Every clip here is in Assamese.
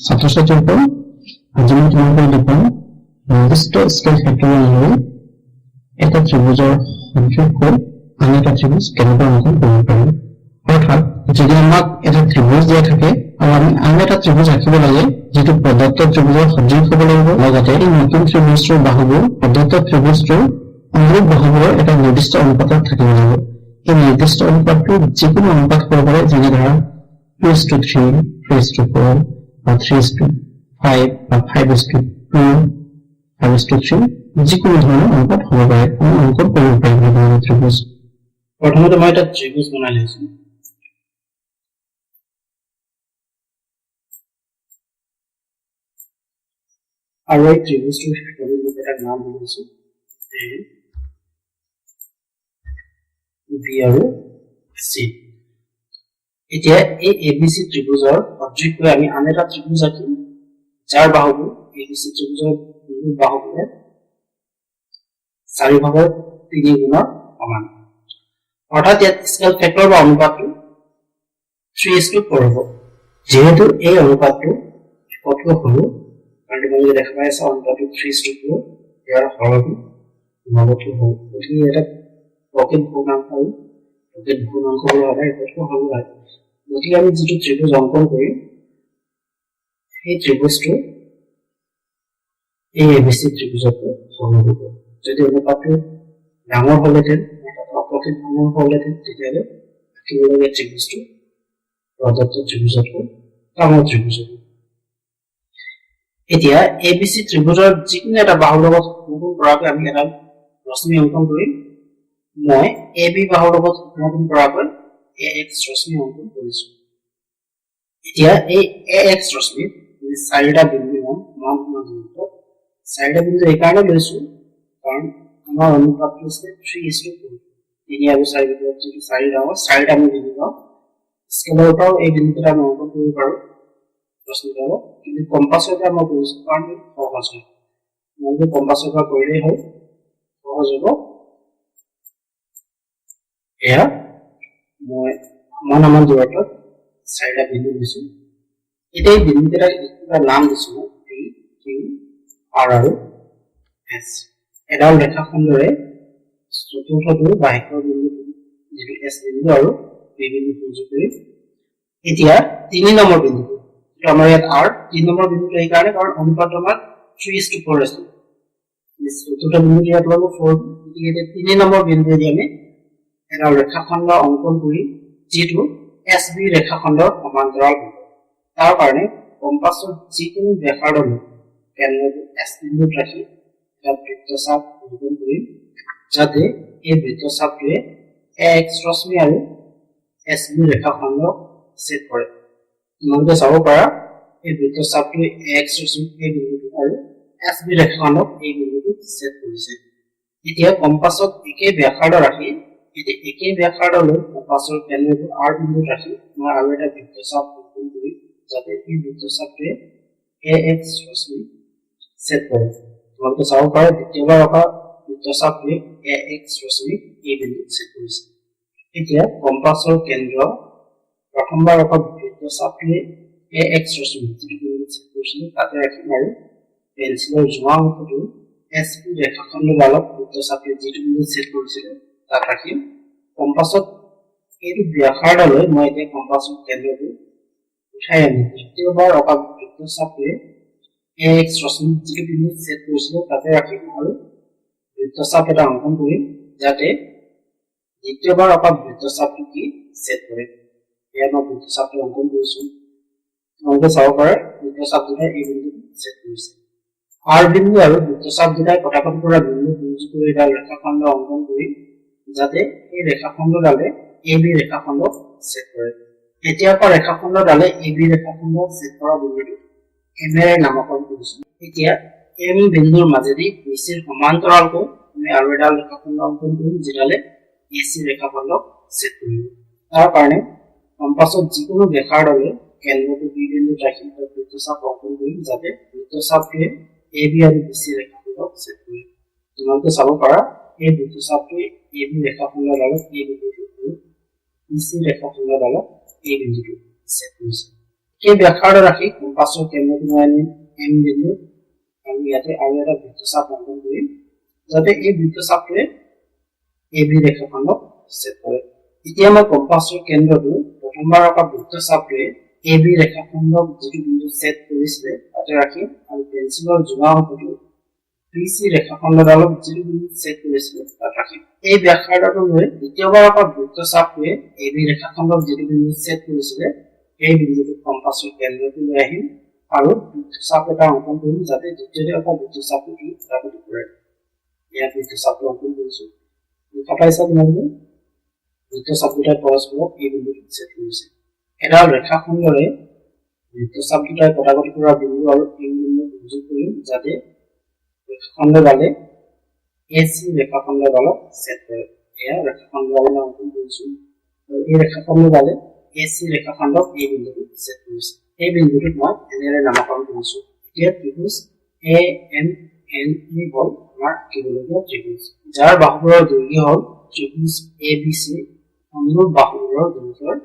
ছাত্ৰ-ছাত্ৰীসকল আজি মই তোমালোকক দেখুৱাম নিৰ্দিষ্ট স্কেল ফেক্টৰ অনুসৰি এটা ত্ৰিভুজৰ সদৃশ আন এটা ত্ৰিভুজ কেনেকৈ অংকন কৰিব পাৰি। অৰ্থাৎ যদি আমাক এটা ত্ৰিভুজ দিয়া থাকে আৰু আমি আন এটা ত্ৰিভুজ আঁকিব লাগে যিটো প্ৰদত্ত ত্ৰিভুজৰ সদৃশ হ'ব লাগিব, লগতে এই নতুন ত্ৰিভুজটোৰ বাহুবোৰ প্ৰদত্ত ত্ৰিভুজটোৰ অনুৰূপ বাহুবোৰৰ এটা নিৰ্দিষ্ট অনুপাতত থাকিব লাগিব। এই নিৰ্দিষ্ট অনুপাতটো যিকোনো অনুপাত হ'ব পাৰে, যেনে ধৰা 3:3, 3:4 বা 3:5 বা 5:2, 5:3 যিকোনো ধৰণৰ অনুপাত হ'ব পাৰে। আমি অংকন কৰিব পাৰিম এই ত্ৰিভুজ। প্ৰথমতে মই এটা ত্ৰিভুজ বনাই লৈছো। আৰু এই ত্ৰিভুজটোৰ এটা নাম দিছো বি আৰু চি। এতিয়া এই এবিসি ত্ৰিভুজৰ সদৃশ আমি আন এটা ত্ৰিভুজ আঁকিম যাৰ বাহুবোৰ এবিসি ত্ৰিভুজৰ বাহুবোৰে 4/3 গুণৰ সমান। অৰ্থাৎ ইয়াত স্কেল ফেক্টৰ বা অনুপাতটো 3:4 হ'ব। যেহেতু এই অনুপাতটো কতকৈ সৰু, কাৰণ তোমালোকে দেখা পাই আছা অনুপাতটো 3:4 ইয়াৰ সৰহটো 9তকৈ সৰু। গতিকে এটা পকেট ভগ্নাংশ আৰু পকেট ভগ্নাংশবোৰ সদায় কতকৈ সৰু হয়। গতিকে আমি যিটো ত্ৰিভুজ অংকন কৰিম সেই ত্ৰিভুজটো এই এবিসি ত্ৰিভুজতকৈ সৰু হ'ব। যদি অনুপাতটো ডাঙৰ হ'লেহেঁতেন, অপকেট ভগ্নাংশ হ'লেহেঁতেন, তেতিয়াহ'লে আঁকিবলগীয়া ত্ৰিভুজটো প্ৰদত্ত ত্ৰিভুজতকৈ ডাঙৰ ত্ৰিভুজ হ'ব। এতিয়া এবিসি ত্ৰিভুজৰ যিকোনো এটা বাহুৰ লগত সংযোগ কৰাকৈ আমি এটা ৰশ্মি অংকন কৰিম। মই এবি বাহুৰ লগত সংযোগ কৰাকৈ এএক্স ৰশ্মি অংকন কৰিছো। এতিয়া এই এএক্স ৰশ্মিত 4টা বিন্দু সমান দূৰত্ব। 4টা বিন্দু এইকাৰণে লৈছো কাৰণ আমাৰ অনুপাতটো হৈছে 3:4। 3 আৰু 4 ভিতৰত যিটো 4 ডাঙৰ, 4টা আমি বিন্দু পাওঁ। স্কেলৰ পৰাও এই বিন্দুকেইটা আমি অংকন কৰিব পাৰো ৰশ্মিডালত, কিন্তু কম্পাছৰ পৰা মই কৰিছো কাৰণ সহজ হয়। তোমালোকে কম্পাছৰ পৰা কৰিলেই হ'ল, সহজ হ'ব। এয়া মই সমান দূৰত্বত 4টা বিন্দু দিছো। এতিয়া এই বিন্দুকেইটাক নাম দিছো পি, কিউ, আৰ আৰু এছ। এডাল ৰেখাখণ্ডৰে চতুৰ্থটো বা শেষৰ বিন্দুটো যিটো এছ বিন্দু আৰু বি বিন্দু সংযোগ কৰি এতিয়া 3 নম্বৰ বিন্দুটো, আমাৰ ইয়াত আৰ 3 নম্বৰ বিন্দুটো এইকাৰণে কাৰণ অনুপাতটো আমাৰ 3:4 আছে। চতুৰ্থ বিন্দুটো ইয়াত ল'ব 4। গতিকে 3 নম্বৰ বিন্দুৱেদি আমি এডাল ৰেখাখণ্ড অংকন কৰি যিটো এছ বি ৰেখাখণ্ডৰ সমান্তৰাল হ'ব। তাৰ কাৰণে কম্পাছৰ যিকোনো ব্যাসাৰ্ধ লৈ কেন্দ্ৰটো এছ বিন্দুত ৰাখি এটা বৃত্তচাপ অংকন কৰিম, যাতে এই বৃত্তচাপটোৱে এক্স ৰশ্মি আৰু এছ বি ৰেখাখণ্ডক ছেদ কৰে। তোমালোকে চাব পাৰা এই বৃত্তচাপটোৱে এক্স ৰশ্মি এই বিন্দুটো আৰু এছ বি ৰেখাখণ্ডক এই বিন্দুটোত ছেদ কৰিছে। এতিয়া কম্পাছত একে ব্যাসাৰ্ধ ৰাখি একে ব্যাসাৰ্ধ লৈ কম্পাছৰ কেন্দ্ৰটো আৰ বিন্দুত ৰাখি মই আৰু এটা বৃত্তচাপ অংকন কৰিম, যাতে এই বৃত্তচাপটোৱে এএক্স ৰশ্মি ছেদ কৰে। তোমালোকে চাব পাৰা দ্বিতীয়বাৰ অঁকা বৃত্তচাপটোৱে এএক্স ৰশ্মি এই বিন্দুত ছেদ কৰিছে। এতিয়া কম্পাছৰ কেন্দ্ৰ প্ৰথমবাৰ অঁকা বৃত্তচাপটোৱে এএক্স ৰশ্মি যিটো বিন্দুত ছেদ কৰিছিল তাতে ৰাখিম আৰু পেঞ্চিলৰ জোঙা অংশটো এছ বি ৰেখাখণ্ডডালক বৃত্তচাপটোৱে যিটো বিন্দুত ছেদ কৰিছিল তাত ৰাখিম। কম্পাছত এইটো ব্যাসাৰ্ধ লৈ মই এতিয়া কম্পাছৰ কেন্দ্ৰটো উঠাই আনি দ্বিতীয়বাৰ অঁকা বৃত্তচাপটোৱে এএক্স ৰশ্মি যিটো বিন্দুত ছেদ কৰিছিল তাতে ৰাখিম আৰু বৃত্তচাপ এটা অংকন কৰিম, যাতে দ্বিতীয়বাৰ অঁকা বৃত্তচাপটো কি ছেদ কৰে। এয়া মই বৃত্তচাপটো অংকন কৰিছো। তোমালোকে চাব পাৰে বৃত্তচাপ দুটাই এই বিন্দুত ছেদ কৰিছে। আৰ বিন্দু আৰু বৃত্তচাপ দুটাই কটাকট কৰা বিন্দু সংযোগ কৰি এডাল ৰেখাখণ্ড অংকন কৰি যাতে এই ৰেখাখণ্ডডালে এ বি ৰেখাখণ্ডক ছেদ কৰে। এতিয়া পৰা ৰেখাখণ্ডডালে এ বি ৰেখাখণ্ডক ছেদ কৰা বিন্দুটো এম এৰে নামকৰণ কৰিছো। এতিয়া এম বিন্দুৰ মাজেদি বিচিৰ সমান্তৰালকৈ আমি আৰু এডাল ৰেখাখণ্ড অংকন কৰিম যিডালে এ চি ৰেখাখণ্ডক ছেদ কৰিব। তাৰ কাৰণে কম্পাছত যিকোনো ব্যাসাৰ্ধ লৈ কেন্দ্ৰটো বি বিন্দুত ৰাখি বৃত্তচাপ অংকন কৰিম, যাতে বৃত্তচাপটোৱে এ বি আৰু বি চি ৰেখাখণ্ডক ছেদ কৰে। তোমালোকে চাব পাৰা এই বৃত্তচাপটোৱে এ বি ৰেখাখণ্ডডালত এই বিন্দুটো আৰু বি চি ৰেখাখণ্ডডালত এই বিন্দুটো ছেদ কৰিছে। এই ব্যাখ্যাটো ৰাখি কম্পাছৰ কেন্দ্ৰটো মই আনিম এম বিন্দু আৰু ইয়াতে আৰু এটা বৃত্তচাপ অংকন কৰিম যাতে এই বৃত্তচাপটোৱে AB ৰেখাখনক ছেদ কৰে এতিয়া মই কম্পাছৰ কেন্দ্ৰটো প্ৰথমবাৰ অকা বৃত্তচাপটোৱে AB ৰেখাখনক যিটো বিন্দু ছেদ কৰিছিলে তাতে ৰাখিম আৰু পেন্সিলৰ জোঙা অংশটো BC ৰেখাখনডালক যিটো বিন্দু ছেদ কৰিছিলে তাত ৰাখিম এই ব্যাখ্যাটো লৈ দ্বিতীয়বাৰ অকা বৃত্তচাপটোৱে AB ৰেখাখনক যিটো বিন্দু ছেদ কৰিছিলে এই বিন্দুটো কম্পাছৰ কেন্দ্ৰটো লৈ আহিম আৰু বৃত্তচাপ এটা অংকন কৰিম যাতে দ্বিতীয়তে অকা বৃত্তচাপটো ৰাখি কৰে ইয়াত বৃত্তচাপটো অংকন কৰিছো দেখা পাইছা তোমালোকে বৃত্তচাপ দুটাই পৰস্পৰক এই বিন্দুটো ছেদ কৰিছে এডাল ৰেখাখণ্ডৰে বৃত্তচাপ দুটাই কটাকটি কৰা বিন্দু আৰু এই বিন্দু সংযোগ কৰিম যাতে ৰেখাখণ্ডডালে AC ৰেখাখণ্ডডালক ছেদ কৰে এয়া ৰেখাখণ্ডডালৰ অংকন কৰিছো আৰু এই ৰেখাখণ্ডডালে AC ৰেখাখণ্ডক এই বিন্দুটো ছেদ কৰিছে এই বিন্দুটোক মই এনেৰে নামকৰণ কৰিছো এতিয়া ত্ৰিভুজ AMNE হ'ল আমাৰ কিলোমিটাৰ ত্ৰিভুজ যাৰ বাহুবোৰৰ দৈৰ্ঘ্য হ'ল ত্ৰিভুজ ABC অনুৰূপ বাহুবোৰৰ দৈৰ্ঘ্যৰ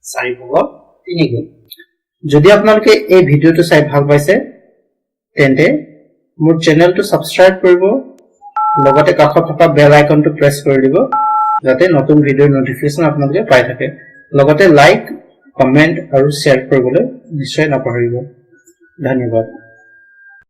4/3 গুণ যদি আপোনালোকে এই ভিডিওটো চাই ভাল পাইছে তেন্তে মোৰ চেনেলটো সাবস্ক্ৰাইব কৰিব লগতে কাষত থকা বেল আইকনটো প্ৰেছ কৰি দিব যাতে নতুন ভিডিওৰ নটিফিকেশন আপোনালোকে পাই থাকে লগতে লাইক কমেন্ট আৰু শ্বেয়াৰ কৰিবলৈ নিশ্চয় নাপাহৰিব ধন্যবাদ